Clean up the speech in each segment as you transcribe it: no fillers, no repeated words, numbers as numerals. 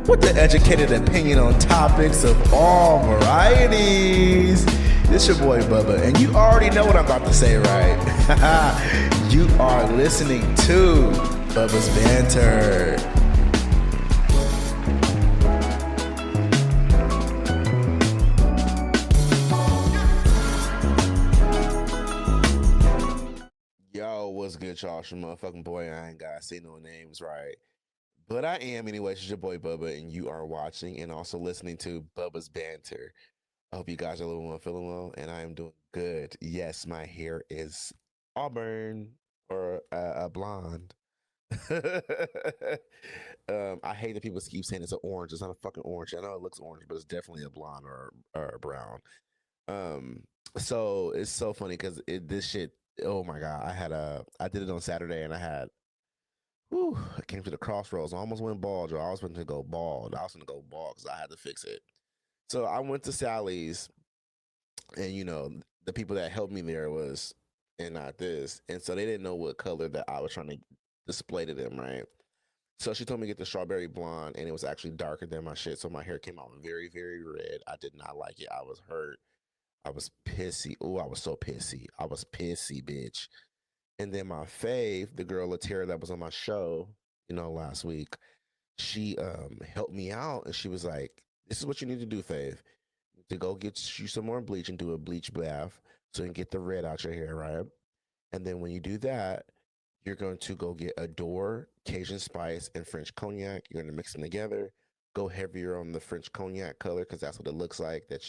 with the educated opinion on topics of all varieties. This your boy Bubba, and you already know what I'm about to say, right? You are listening to Bubba's Banter. Yo, what's good, y'all? It's your motherfucking boy. I ain't gotta say no names, right? But I am, anyways. It's your boy Bubba, and you are watching and also listening to Bubba's Banter. I hope you guys are living well, feeling well, and I am doing good. Yes, my hair is auburn or a blonde. I hate that people keep saying it's an orange. It's not a fucking orange. I know it looks orange, but it's definitely a blonde or a brown. Um, so it's so funny because this shit. Oh my god, I did it on Saturday, and I came to the crossroads. I almost went bald, Joe. I was going to go bald. I was going to go bald because I had to fix it. So I went to Sally's, and the people that helped me there was, and not this, and so they didn't know what color that I was trying to display to them, right? So she told me to get the strawberry blonde, and it was actually darker than my shit. So my hair came out very, very red. I did not like it. I was hurt. I was pissy. Oh, I was so pissy. I was pissy, bitch. And then my fave, the girl Latera that was on my show, last week, she helped me out, and she was like, "This is what you need to do, fave. To go get you some more bleach and do a bleach bath so you can get the red out your hair, right? And then when you do that, you're going to go get Adore, Cajun Spice, and French Cognac. You're going to mix them together. Go heavier on the French Cognac color because that's what it looks like that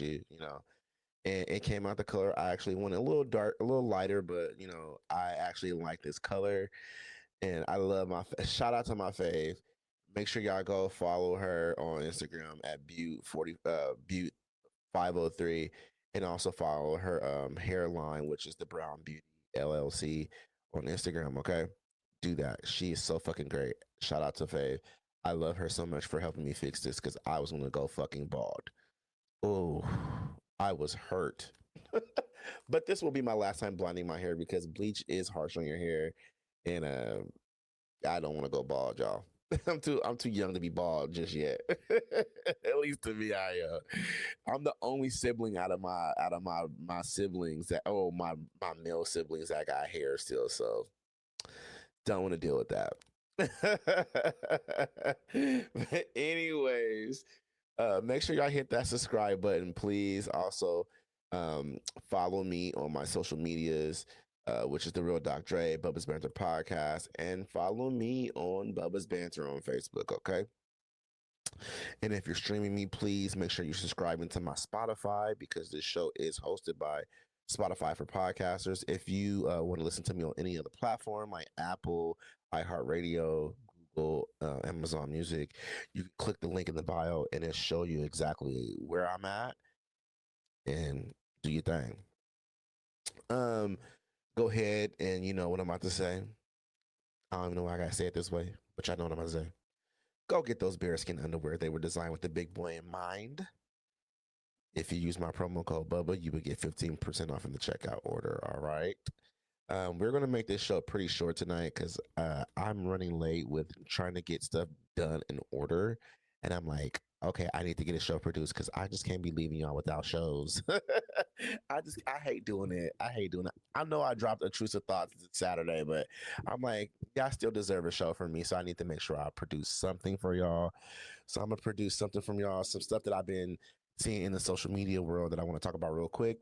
and it came out the color. I actually went a little dark, a little lighter, but I actually like this color, and I love shout out to my fave. Make sure y'all go follow her on Instagram at Butte 503, and also follow her hairline, which is the Brown Beauty LLC on Instagram. Okay, do that. She is so fucking great. Shout out to Fave. I love her so much for helping me fix this because I was gonna go fucking bald. Oh, I was hurt. But this will be my last time blonding my hair because bleach is harsh on your hair, and I don't want to go bald, y'all. I'm too young to be bald just yet. At least to me, I'm the only sibling out of my siblings that my male siblings that got hair still, so don't want to deal with that. But anyways, make sure y'all hit that subscribe button, please. Also, follow me on my social medias, which is The Real Doc Dre, Bubba's Banter Podcast, and follow me on Bubba's Banter on Facebook, okay? And if you're streaming me, please make sure you're subscribing to my Spotify because this show is hosted by Spotify for podcasters. If you want to listen to me on any other platform like Apple, iHeartRadio, Google, Amazon Music, you can click the link in the bio and it'll show you exactly where I'm at and do your thing. Go ahead and you know what I'm about to say. I don't even know why I gotta say it this way, but y'all know what I'm about to say. Go get those bearskin underwear. They were designed with the big boy in mind. If you use my promo code Bubba, you would get 15% off in the checkout order. All right. We're going to make this show pretty short tonight because I'm running late with trying to get stuff done in order. And I'm like, okay, I need to get a show produced because I just can't be leaving y'all without shows. I hate doing it. I hate doing it. I know I dropped Intrusive Thoughts Saturday, but I'm like, y'all still deserve a show from me. So I need to make sure I produce something for y'all. So I'm going to produce something from y'all, some stuff that I've been seeing in the social media world that I want to talk about real quick.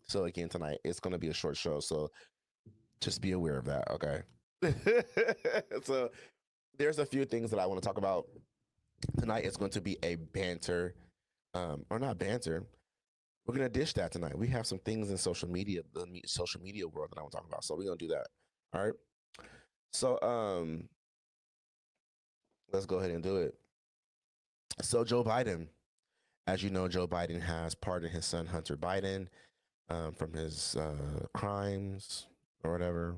So again, tonight it's going to be a short show. So just be aware of that. Okay. So there's a few things that I want to talk about tonight. It's going to be a banter, or not banter. We're gonna dish that tonight. We have some things in social media, social media world that I want to talk about. So we're gonna do that. All right. So let's go ahead and do it. So Joe Biden, as you know, Joe Biden has pardoned his son Hunter Biden from his crimes or whatever.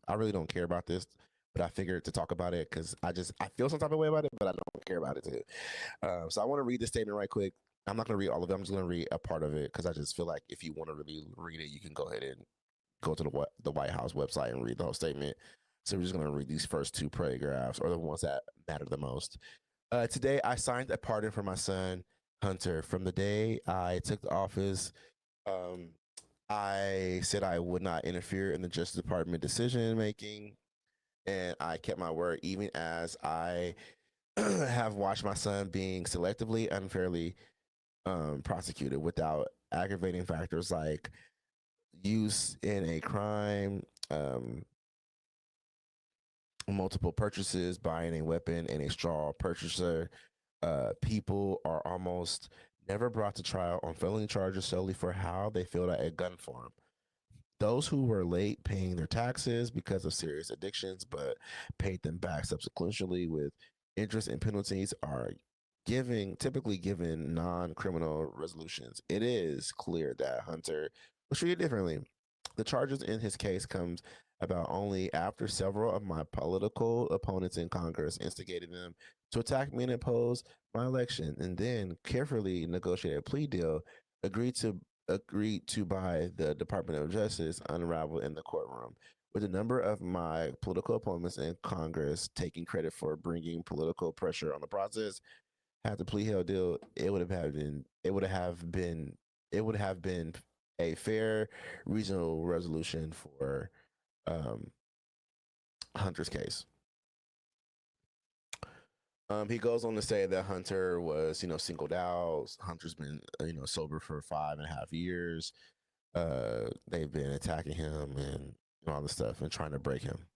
I really don't care about this, but I figured to talk about it because I feel some type of way about it, but I don't care about it too. So I want to read the statement right quick. I'm not going to read all of it. I'm just going to read a part of it because I just feel like if you want to really read it, you can go ahead and go to the White House website and read the whole statement. So we're just going to read these first two paragraphs, or the ones that matter the most. Today, I signed a pardon for my son, Hunter. From the day I took the office, um, I said I would not interfere in the Justice Department decision making, and I kept my word, even as I have watched my son being selectively, unfairly prosecuted without aggravating factors like use in a crime, um, multiple purchases, buying a weapon, and a straw purchaser. People are almost never brought to trial on felony charges solely for how they filled out a gun form. Those who were late paying their taxes because of serious addictions but paid them back subsequently with interest and penalties are typically given non-criminal resolutions. It is clear that Hunter was treated differently. The charges in his case comes about only after several of my political opponents in Congress instigated them to attack me and oppose my election, and then carefully negotiated a plea deal, agreed to agreed to by the Department of Justice unraveled in the courtroom. With a number of my political opponents in Congress taking credit for bringing political pressure on the process, had the plea deal, it would have been a fair, reasonable resolution for um, Hunter's case. He goes on to say that Hunter was, singled out. Hunter's been, sober for 5.5 years. They've been attacking him and all this stuff and trying to break him.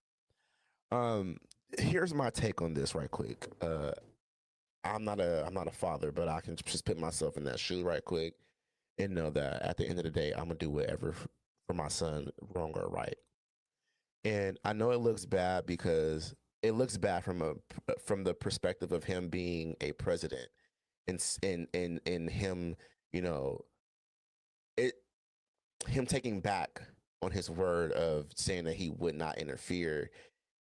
Um, Here's my take on this, right quick. I'm not a father, but I can just put myself in that shoe right quick and know that at the end of the day, I'm gonna do whatever for my son, wrong or right. And I know it looks bad because it looks bad from the perspective of him being a president and him, you know, it him taking back on his word of saying that he would not interfere.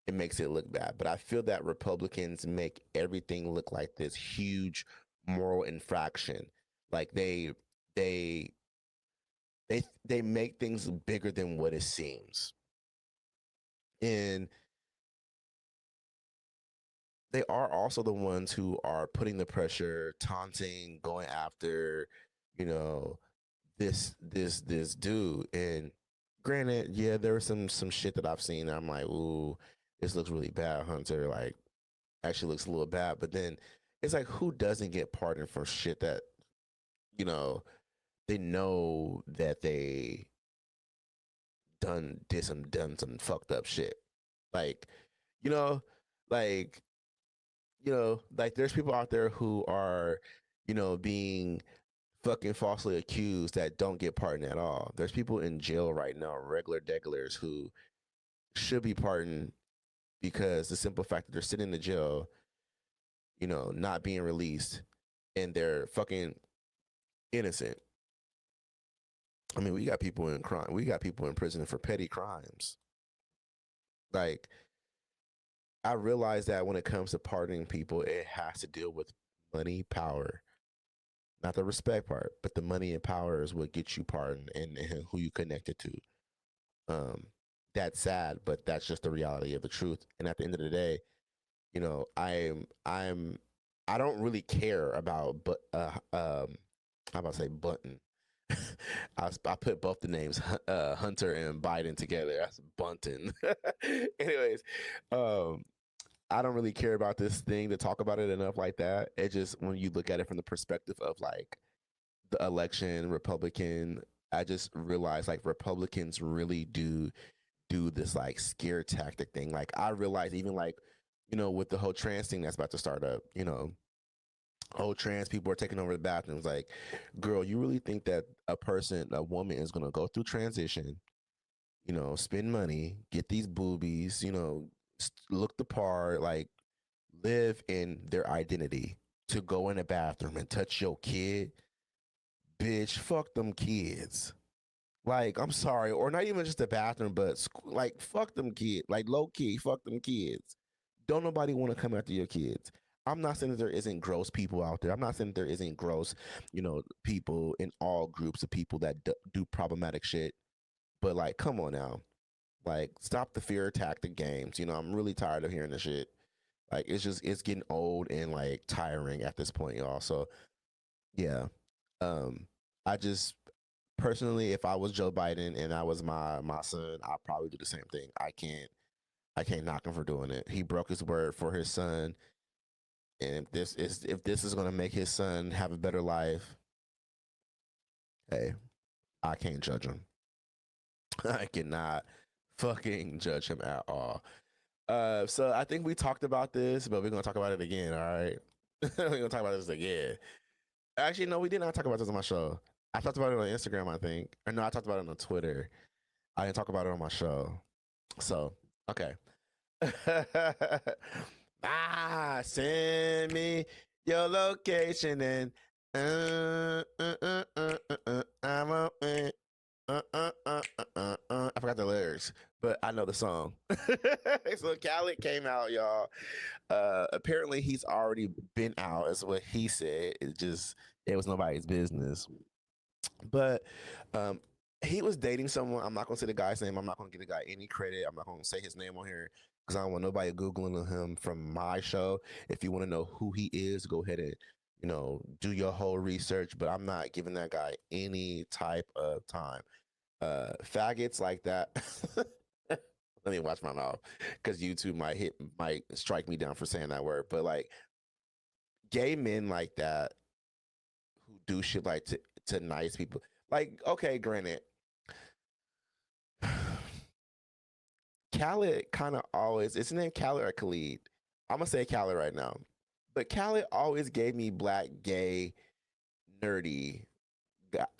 It makes it look bad. But I feel that Republicans make everything look like this huge moral infraction. Like they they make things bigger than what it seems. And they are also the ones who are putting the pressure, taunting, going after, you know, this dude. And granted, yeah, there was some shit that I've seen that I'm like, ooh, this looks really bad, Hunter. Like, actually looks a little bad. But then it's like, who doesn't get pardoned for shit that, you know, they know that they done some fucked up shit. Like, you know, like like there's people out there who are, being fucking falsely accused that don't get pardoned at all. There's people in jail right now, regular degulars who should be pardoned because the simple fact that they're sitting in the jail, not being released and they're fucking innocent. I mean, we got people in crime. We got people in prison for petty crimes. Like, I realize that when it comes to pardoning people, it has to deal with money, power, not the respect part, but the money and power is what gets you pardoned and who you connected to. Um, that's sad, but that's just the reality of the truth. And at the end of the day, I don't really care about, but how about to say Button? I put both the names Hunter and Biden together. That's Bunton. Anyways, um, I don't really care about this thing to talk about it enough like that. It just when you look at it from the perspective of like the election, Republican, I just realized like Republicans really do this like scare tactic thing. Like I realize even like, with the whole trans thing that's about to start up, whole trans people are taking over the bathrooms. Like, girl, you really think that a woman is gonna go through transition, spend money, get these boobies, look the part, like live in their identity to go in the bathroom and touch your kid? Bitch, fuck them kids. Like, I'm sorry, or not even just the bathroom, but like, fuck them kids. Like, low key, fuck them kids. Don't nobody want to come after your kids. I'm not saying that there isn't gross people out there. I'm not saying that there isn't gross, people in all groups of people that do problematic shit. But like, come on now, like, stop the fear tactic games. I'm really tired of hearing this shit. Like it's getting old and like tiring at this point, y'all. So yeah, I just personally, if I was Joe Biden and I was my son, I'd probably do the same thing. I can't knock him for doing it. He broke his word for his son, and if this is gonna make his son have a better life, hey, I can't judge him. I cannot fucking judge him at all. So I think we talked about this, but we're gonna talk about it again. All right, we're gonna talk about this again. Actually, no, we did not talk about this on my show. I talked about it on Instagram, I think, or no, I talked about it on Twitter. I didn't talk about it on my show. So okay. Send me your location and I'm a, I forgot the lyrics, but I know the song. So Khaled came out, y'all. Apparently he's already been out, is what he said. It was nobody's business. But um, he was dating someone. I'm not gonna say the guy's name. I'm not gonna give the guy any credit. I'm not gonna say his name on here because I don't want nobody googling him from my show. If you want to know who he is, go ahead and do your whole research. But I'm not giving that guy any type of time. Faggots like that. Let me watch my mouth because YouTube might strike me down for saying that word. But like gay men like that who do shit like to nice people. Like, okay, granted, Khaled kind of always, isn't it Khaled or Khalid? I'm gonna say Khaled right now. But Khaled always gave me black, gay, nerdy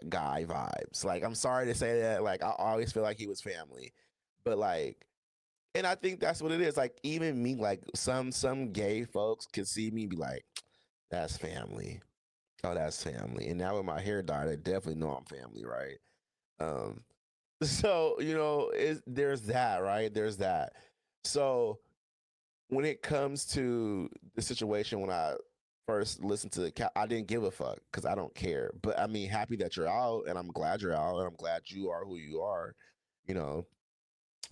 guy vibes. Like, I'm sorry to say that. Like, I always feel like he was family. But like, and I think that's what it is. Like, even me, like some gay folks can see me and be like, that's family. Oh, that's family. And now with my hair dyed, I definitely know I'm family, right? Um, so there's that, right? There's that. So when it comes to the situation, when I first listened to I didn't give a fuck because I don't care. But I mean, happy that you're out, and I'm glad you're out, and I'm glad you are who you are. You know,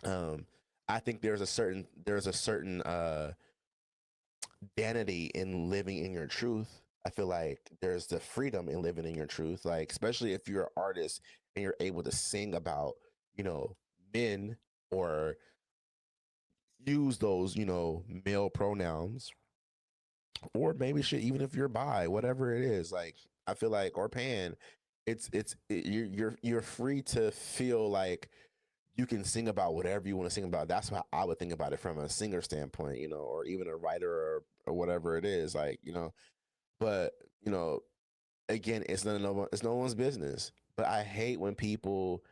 um, I think there's a certain vanity in living in your truth. I feel like there's the freedom in living in your truth, like especially if you're an artist and you're able to sing about, you know, men or use those, male pronouns, or maybe shit, even if you're bi, whatever it is, like I feel like, or pan, you're free to feel like you can sing about whatever you want to sing about. That's how I would think about it from a singer standpoint, or even a writer or whatever it is, like, but again, it's no one's business. But I hate when people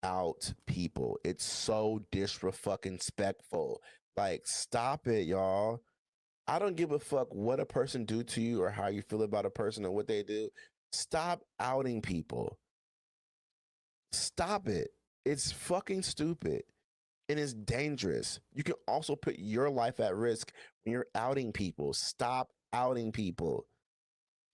out people. It's so disrespectful. Like, stop it, y'all. I don't give a fuck what a person do to you or how you feel about a person or what they do. Stop outing people. Stop it. It's fucking stupid and it's dangerous. You can also put your life at risk when you're outing people. Stop outing people.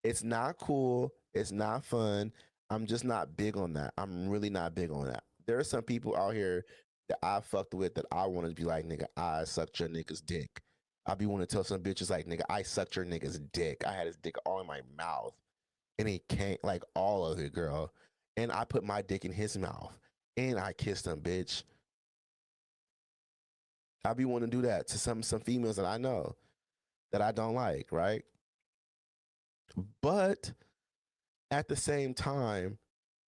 It's not cool. It's not fun. I'm just not big on that. I'm really not big on that. There are some people out here that I fucked with that I want to be like, nigga, I sucked your nigga's dick. I be want to tell some bitches like, nigga, I sucked your nigga's dick. I had his dick all in my mouth. And he can't, like, all of it, girl. And I put my dick in his mouth. And I kissed him, bitch. I be wanting to do that to some females that I know that I don't like, right? But at the same time,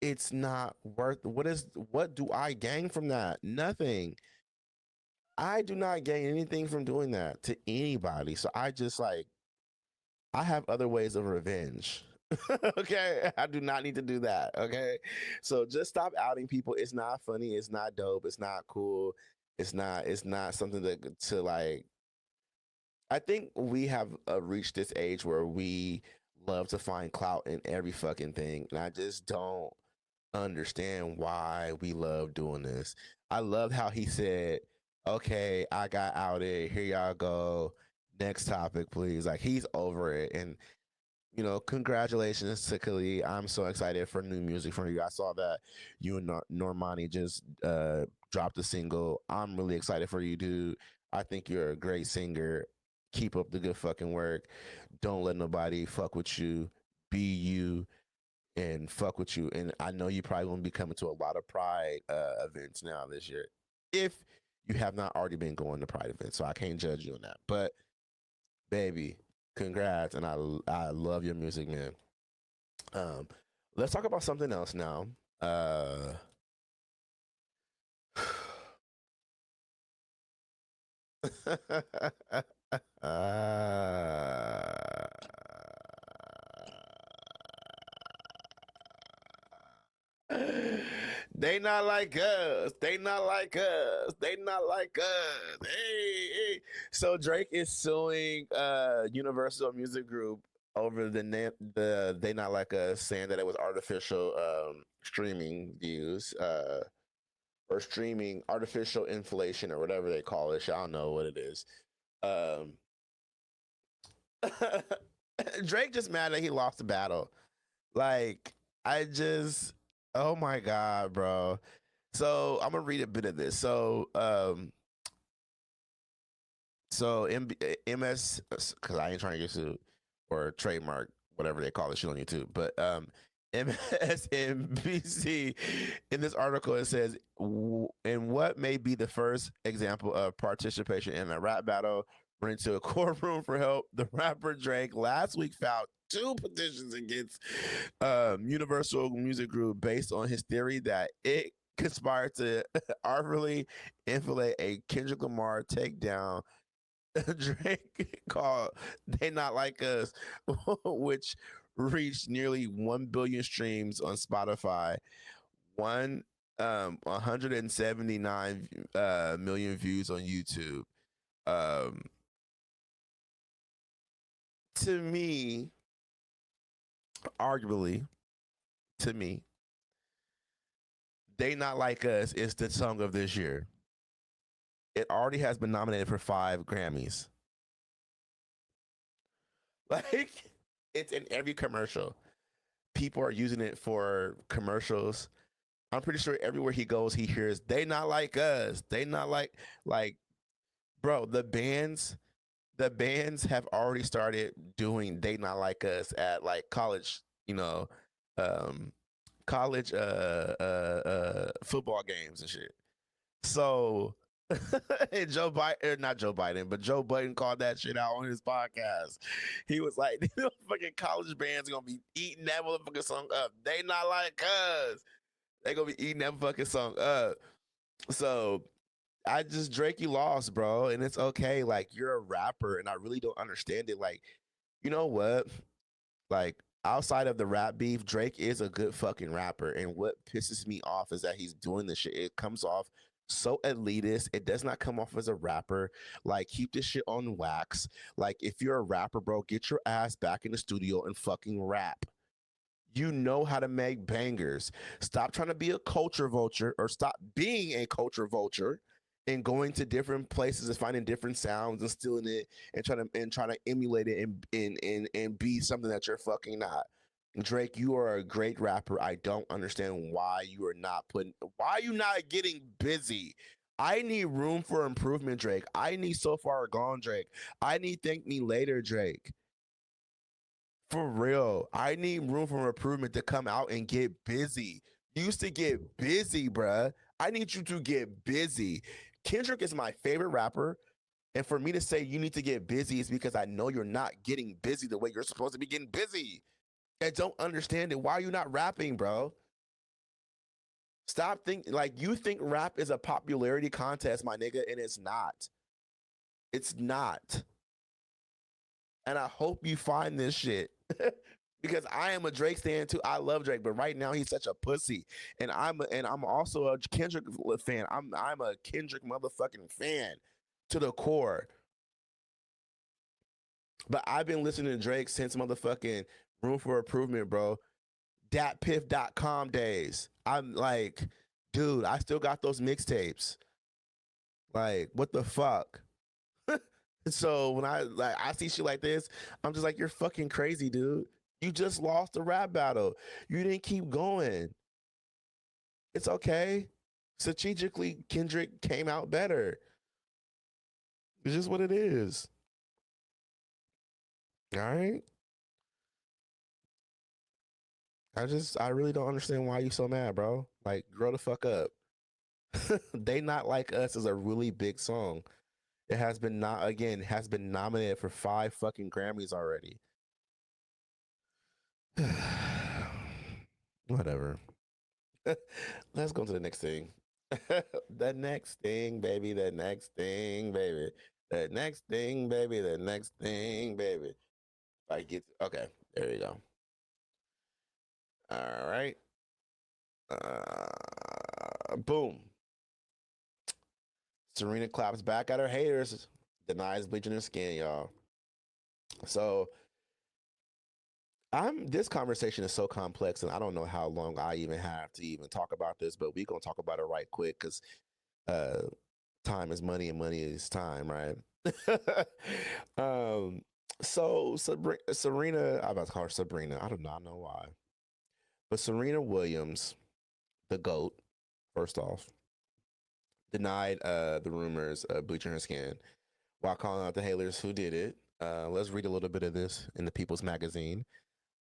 it's not worth what do I gain from that? Nothing. I do not gain anything from doing that to anybody. So I just like I have other ways of revenge. Okay, I do not need to do that. Okay, so just stop outing people. It's not funny. It's not dope. It's not cool. It's not something to like. I think we have reached this age where we love to find clout in every fucking thing, and I just don't understand why we love doing this. I love how he said, "Okay, I got outed. Here y'all go. Next topic, please." Like, he's over it, and congratulations to Khalid. I'm so excited for new music from you. I saw that you and Normani just dropped a single. I'm really excited for you, dude. I think you're a great singer. Keep up the good fucking work. Don't let nobody fuck with you. Be you and fuck with you. And I know you probably won't be coming to a lot of Pride events now this year, if you have not already been going to Pride events. So I can't judge you on that. But baby, congrats, and I love your music, man. Um, let's talk about something else now. Uh, they not like us. They not like us. They not like us. Hey, hey. So Drake is suing Universal Music Group over the They Not Like Us, saying that it was artificial streaming views or streaming artificial inflation or whatever they call it. I don't know what it is. Um, Drake just mad that he lost the battle. Like, I just, oh my god, bro. So I'm gonna read a bit of this. So MS, because I ain't trying to get sued or trademark whatever they call it shit on YouTube, but MSNBC, in this article it says, in what may be the first example of participation in a rap battle, went into a courtroom for help. The rapper Drake last week filed two petitions against Universal Music Group based on his theory that it conspired to artfully inflate a Kendrick Lamar takedown. Drake called "They Not Like Us," which reached nearly 1 billion streams on Spotify, 179 million views on YouTube. Um, to me, arguably, to me, "They Not Like Us" is the song of this year. It already has been nominated for 5 Grammys. Like, it's in every commercial. People are using it for commercials. I'm pretty sure everywhere he goes, he hears "They Not Like Us." They not like, bro. The bands have already started doing "They Not Like Us" at like college, um, college football games and shit. So and Joe Biden, not Joe Biden, but Joe Budden called that shit out on his podcast. He was like, "These fucking college bands gonna be eating that motherfucking song up. They not like us. They gonna be eating that fucking song up." So I just Drake, you lost, bro, and it's okay. Like, you're a rapper, and I really don't understand it. Like, you know what? Like, outside of the rap beef, Drake is a good fucking rapper. And what pisses me off is that he's doing this shit. It comes off so elitist. It does not come off as a rapper. Like, keep this shit on wax. Like, if you're a rapper, bro, get your ass back in the studio and fucking rap. You know how to make bangers. Stop trying to be a culture vulture, or stop being a culture vulture and going to different places and finding different sounds and stealing it and trying to emulate it and be something that you're fucking not. Drake, you are a great rapper. I don't understand why are you not getting busy? I need room for improvement, Drake. I need So Far Gone, Drake. I need Thank Me Later, Drake. For real. I need room for improvement to come out and get busy. You used to get busy, bruh. I need you to get busy. Kendrick is my favorite rapper. And for me to say you need to get busy is because I know you're not getting busy the way you're supposed to be getting busy. I don't understand it. Why are you not rapping, bro? Stop thinking like you think rap is a popularity contest, my nigga, and it's not. It's not. And I hope you find this shit. Because I am a Drake stan too. I love Drake, but right now he's such a pussy. And I'm also a Kendrick fan. I'm a Kendrick motherfucking fan to the core. But I've been listening to Drake since motherfucking Room for Improvement, bro. Datpiff.com days. I'm like, dude, I still got those mixtapes. Like, what the fuck? So when I see shit like this, I'm just like, you're fucking crazy, dude. You just lost the rap battle. You didn't keep going. It's okay. Strategically, Kendrick came out better. It's just what it is. All right. I really don't understand why you so mad, bro. Like, grow the fuck up. They Not Like Us is a really big song. It has been not again has been nominated for 5 fucking Grammys already. Whatever. Let's go to the next thing. The next thing, baby. The next thing, baby. The next thing, baby. The next thing, baby. If I get okay, there you go. All right. Boom. Serena claps back at her haters, denies bleaching her skin, y'all. So this conversation is so complex, and I don't know how long I even have to even talk about this, but we gonna talk about it right quick because uh time is money and money is time, right? um so Serena, I'm about to call her Sabrina. I do not know why. But Serena Williams, the GOAT, first off, denied the rumors of bleaching her skin while calling out the haters who did it. Let's read a little bit of this in the People's Magazine.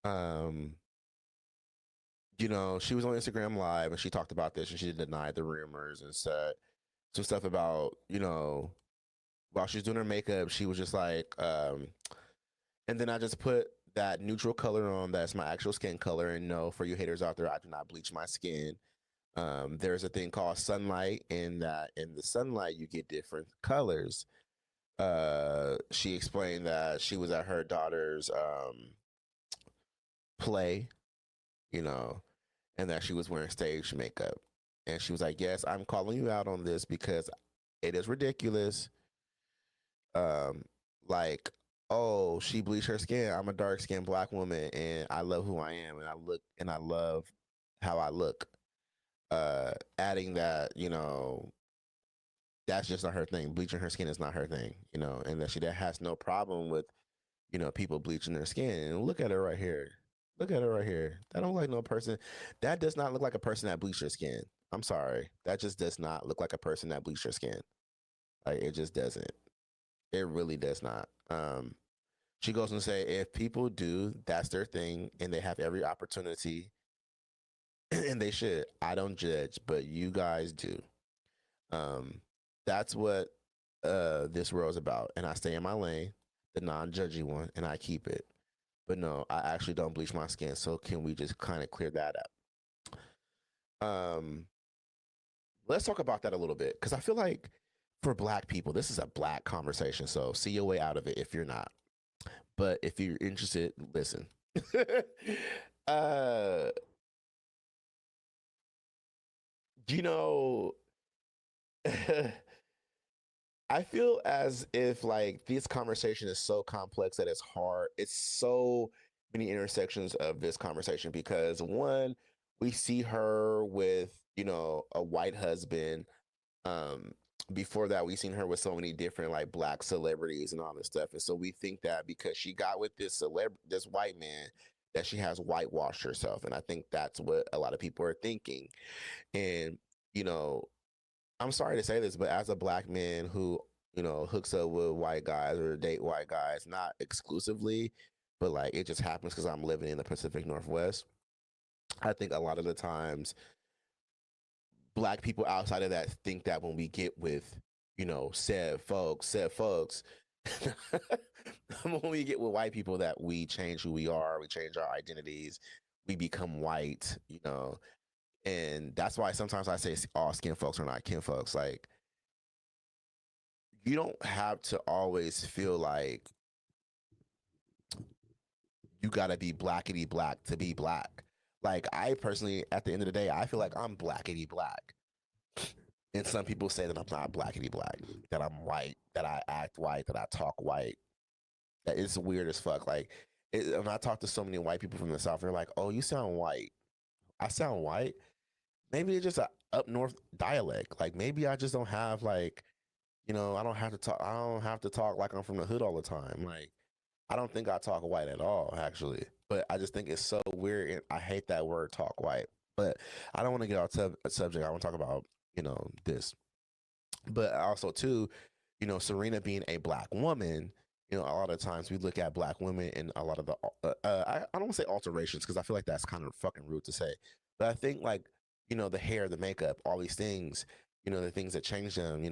Um, she was on Instagram Live and she talked about this and she denied the rumors and said some stuff about, while she's doing her makeup, she was just like, and then I just put that neutral color on that's my actual skin color. And no, for you haters out there, I do not bleach my skin. There's a thing called sunlight, and that in the sunlight you get different colors. She explained that she was at her daughter's play, you know, and that she was wearing stage makeup. And she was like, "Yes, I'm calling you out on this because it is ridiculous. Um, like, oh, she bleached her skin. I'm a dark skinned black woman, and I love who I am, and I love how I look." Adding that, that's just not her thing. Bleaching her skin is not her thing, and that she that has no problem with, people bleaching their skin. And look at her right here. Look at her right here. That don't look like no person. That does not look like a person that bleached their skin. I'm sorry. That just does not look like a person that bleached their skin. Like it just doesn't. It really does not. She goes on to say, if people do, that's their thing, and they have every opportunity, and they should. I don't judge, but you guys do. Um, that's what this world's about. And I stay in my lane, the non-judgy one, and I keep it. But no, I actually don't bleach my skin. So can we just kind of clear that up? Let's talk about that a little bit because I feel like for Black people, this is a Black conversation. So see your way out of it if you're not. But if you're interested, listen. uh, you know, I feel as if like this conversation is so complex that it's hard. It's so many intersections of this conversation because one, we see her with, a white husband. Um, Before that, we seen her with so many different like black celebrities and all this stuff. And so we think that because she got with this white man, that she has whitewashed herself. And I think that's what a lot of people are thinking. And, you know, I'm sorry to say this, but as a black man who, hooks up with white guys or date white guys, not exclusively, but like it just happens because I'm living in the Pacific Northwest. I think a lot of the times black people outside of that think that when we get with, said folks, when we get with white people that we change who we are, we change our identities, we become white, and that's why sometimes I say all skin folks are not kin folks. Like you don't have to always feel like you gotta be blackety black to be black. Like I personally, at the end of the day, I feel like I'm blackety black. And some people say that I'm not blackety black, that I'm white, that I act white, that I talk white. That is weird as fuck. Like when I talk to so many white people from the South, they're like, "Oh, you sound white." I sound white. Maybe it's just a up north dialect. Like maybe I just don't have like, I don't have to talk. I don't have to talk like I'm from the hood all the time. Like I don't think I talk white at all, actually. But I just think it's so weird. And I hate that word, talk white. But I don't want to get off subject. I want to talk about, this. But also, too, Serena being a black woman, a lot of times we look at black women and a lot of the I don't want to say alterations because I feel like that's kind of fucking rude to say, but I think like the hair, the makeup, all these things, the things that change them,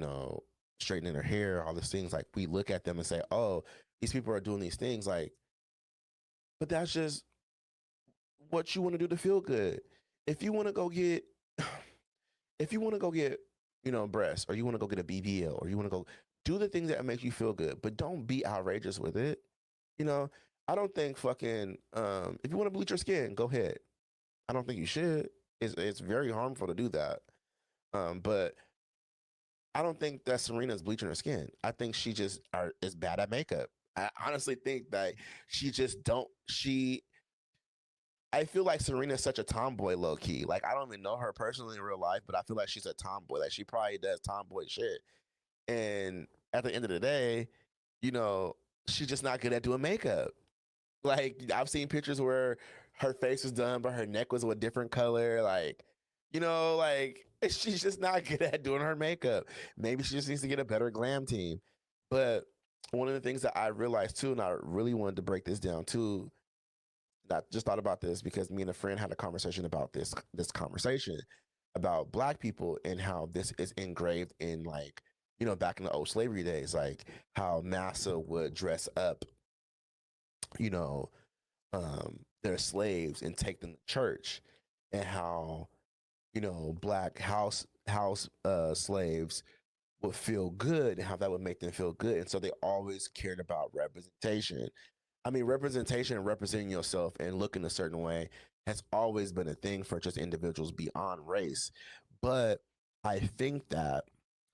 straightening their hair, all these things, like we look at them and say, oh, these people are doing these things, like, but that's just what you want to do to feel good. If you want to go get if you want to go get breasts, or you want to go get a BBL, or you want to go do the things that make you feel good, but don't be outrageous with it. You know, I don't think fucking if you want to bleach your skin, go ahead. I don't think you should. It's very harmful to do that. But I don't think that Serena's bleaching her skin. I think she just is bad at makeup. I honestly think that she just don't she I feel like Serena's such a tomboy, low key. Like I don't even know her personally in real life, but I feel like she's a tomboy. Like she probably does tomboy shit. And at the end of the day, you know, she's just not good at doing makeup. Like I've seen pictures where her face was done, but her neck was a different color. Like, like she's just not good at doing her makeup. Maybe she just needs to get a better glam team. But one of the things that I realized too, and I really wanted to break this down too, I just thought about this because me and a friend had a conversation about this conversation about black people and how this is engraved in, like, back in the old slavery days, like how massa would dress up, you know, their slaves and take them to church, and how black house slaves would feel good and how that would make them feel good, and so they always cared about representation. I mean, representation and representing yourself and looking a certain way has always been a thing for just individuals beyond race. But I think that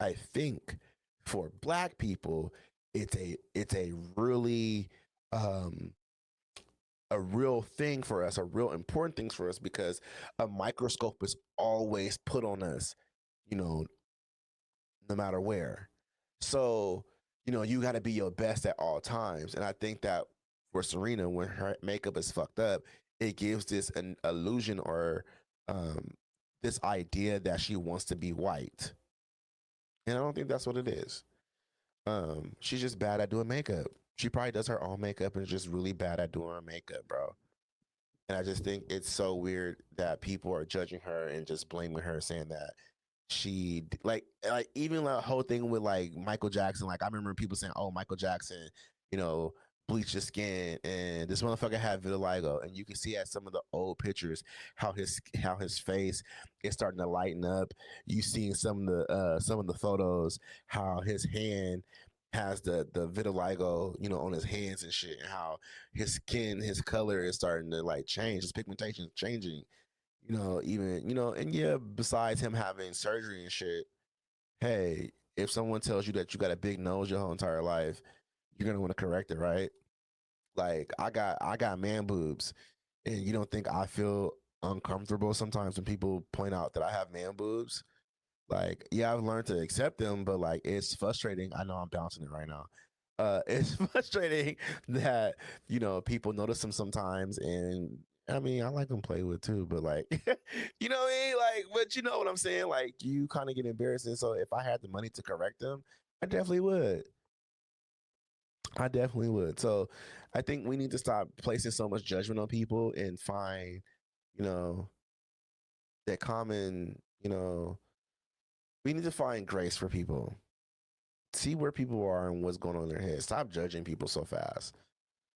I think for black people, it's a really um a real thing for us, a real important thing for us, because a microscope is always put on us, you know, no matter where. So, you got to be your best at all times. And I think that for Serena, when her makeup is fucked up, it gives this an illusion, or um, this idea that she wants to be white. And I don't think that's what it is. She's just bad at doing makeup. She probably does her own makeup and is just really bad at doing her makeup, bro. And I just think it's so weird that people are judging her and just blaming her, saying that like even the whole thing with like Michael Jackson. Like I remember people saying, "Oh, Michael Jackson, you know, bleached his skin, and this motherfucker had vitiligo." And you can see at some of the old pictures how his face is starting to lighten up. You see in some of the photos how his hand has the vitiligo, on his hands and shit, and how his skin, his color is starting to like change, his pigmentation is changing. Even, and yeah, besides him having surgery and shit, hey, if someone tells you that you got a big nose your whole entire life, you're gonna want to correct it, right? Like I got man boobs, and you don't think I feel uncomfortable sometimes when people point out that I have man boobs? Like, yeah, I've learned to accept them, but like it's frustrating. I know I'm bouncing it right now. It's frustrating that people notice them sometimes, and I mean I like them play with too, but like you know what I mean? Like, but you know what I'm saying? Like you kind of get embarrassing. So if I had the money to correct them, I definitely would. I definitely would. So I think we need to stop placing so much judgment on people and find, you know, that common, we need to find grace for people. See where people are and what's going on in their head. Stop judging people so fast.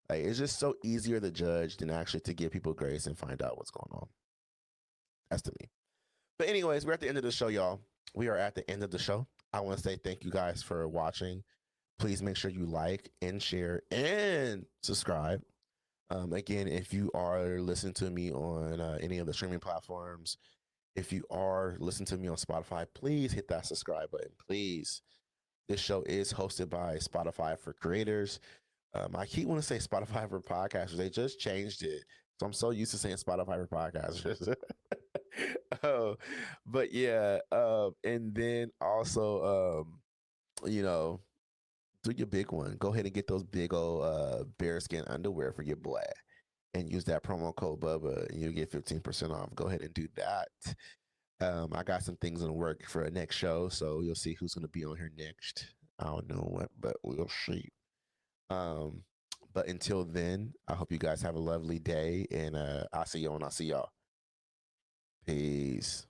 Like it's just so easier to judge than actually to give people grace and find out what's going on. That's to me. But anyways, we're at the end of the show, y'all. We are at the end of the show. I want to say thank you guys for watching. Please make sure you like and share and subscribe. Again, if you are listening to me on any of the streaming platforms, if you are listening to me on Spotify, please hit that subscribe button. Please. This show is hosted by Spotify for Creators. I keep wanting to say Spotify for Podcasters. They just changed it. So I'm so used to saying Spotify for Podcasters. Oh, but yeah. And then also, do your big one. Go ahead and get those big old bearskin underwear for your boy, and use that promo code Bubba, and you get 15% off. Go ahead and do that. I got some things in the work for a next show, so you'll see who's going to be on here next. I don't know what, but we'll see. Um, but until then, I hope you guys have a lovely day, and I'll see you when I see y'all. Peace.